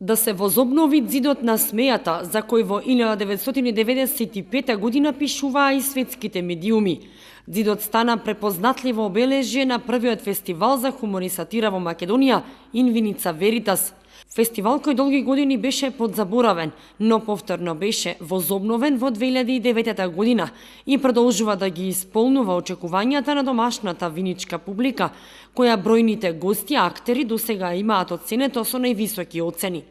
Да се возобнови зидот на смејата, за кој во 1995 година пишуваа и светските медиуми. Зидот стана препознатливо обележје на првиот фестивал за хумор и сатира во Македонија, Инвиница Веритас. Фестивал кој долги години беше подзаборавен, но повторно беше возобновен во 2009 година и продолжува да ги исполнува очекувањата на домашната виничка публика, која бројните гости, актери досега имаат оценето со највисоки оцени.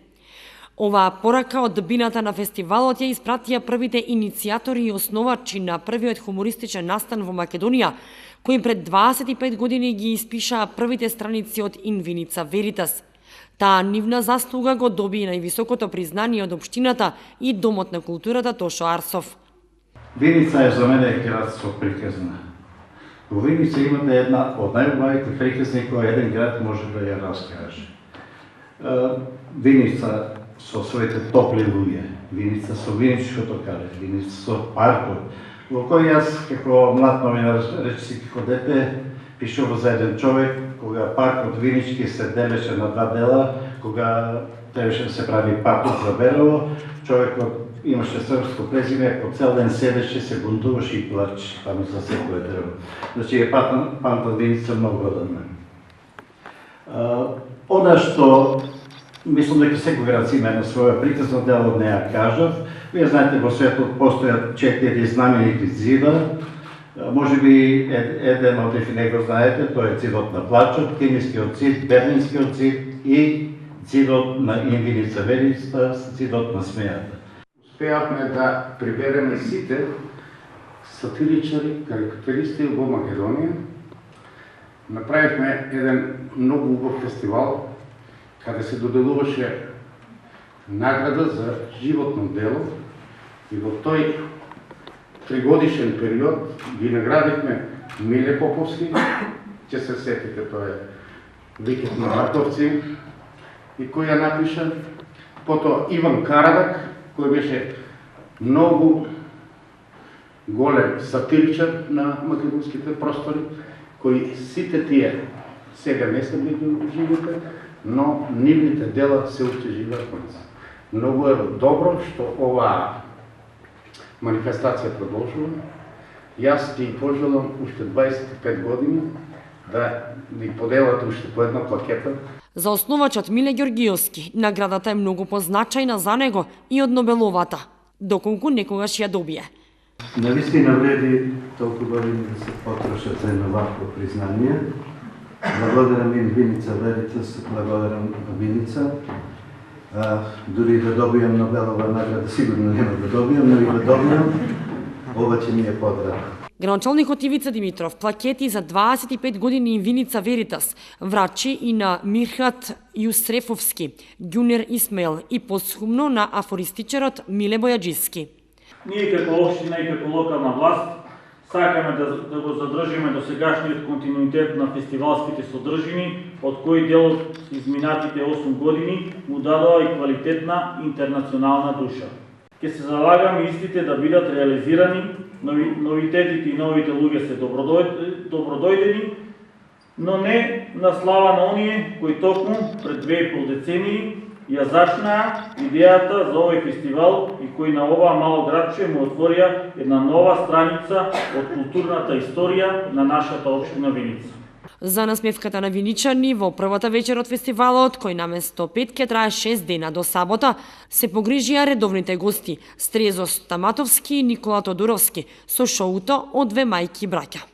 Оваа порака од дбината на фестивалот ја испратија првите иницијатори и основачи на првиот хумористичен настан во Македонија, кои пред 25 години ги испишаа првите страници од Инвиница Веритас. Таа нивна заслуга го доби највисокото признание од општината и Домот на културата Тошо Арсов. Виница е за мене град со приказна. Во Виница имате една од најубавите приказни која еден град може да ја раскаже. Виница со своите топли луѓе, Виница со виничкото кале, Виница со паркот, во кој јас како млад новинар, речиси како дете, пишува за еден човек, кога паркот винички се делеше на два дела, кога требаше да се прави паркот за Берово, човекот имаше српско презиме, по цел ден седеше, се бунтуваше и плачеше, таму за секој древо. Значи е памтат Виница многу од мене. Она што мислам дека секој град си има една своја приказна, дел од неја кажав. Вие знаете, во светот постојат 4 знаменити зида. Може би еден од нив не го знаете, тој е зидот на плачот, Кемискиот зид, Берлинскиот зид и зидот на Инвиница Веритас, зидот на смејата. Успеавме да прибереме сите сатиричари, карикатуристи во Македонија. Направивме еден многу убав фестивал, каде се доделуваше награда за животно дело и во тој тригодишен период ги наградивме Миле Поповски, ќе се сетите, тој е Викет на Мартовци, и кој ја напиша, потоа Иван Карадак, кој беше многу голем сатиричар на македонските простори, кои сите тие сега не се били живите, но нивните дела се уште живеат во нас. Многу е добро што оваа манифестација продолжува. Јас ти пожелам уште 25 години да ни поделат уште по една плакета. За основачот Миле Ѓоргиовски, наградата е многу позначајна за него и од Нобеловата, доколку некогаш ја добие. Навистина вреди толку години да се потрошат за едно вакво признание. Благодарам Инвиница Веритас, благодарам Виница. Дури да добијам Нобелова награда, сигурно нема да добијам, но и да добијам, ова ќе ми е подраго. Градоначалникот Ивица Димитров плакети за 25 години Инвиница Веритас врачи и на Мирхат Јусрефовски, Ѓунер Исмаил и посхумно на афористичарот Миле Бојаджиски. Ние како општина и како локална власт сакаме да го задржиме досегашниот континуитет на фестивалските содржини, од кои дел изминатите 8 години му дадоа и квалитетна интернационална душа. Ке се залагаме истите да бидат реализирани, новитетите и новите луѓе се добродојдени, но не на слава на оние кои токму пред 2,5 децении ја зачнаа идејата за овој фестивал и кои на оваа мало градче му отворија една нова страница од културната историја на нашата општина Виница. За насмевката на виничани во првата вечер од фестивалот, кој наместо 5 ке трае 6 дена до сабота, се погрижија редовните гости Стрезо Стаматовски и Никола Тодоровски со шоуто од две мајки браќа.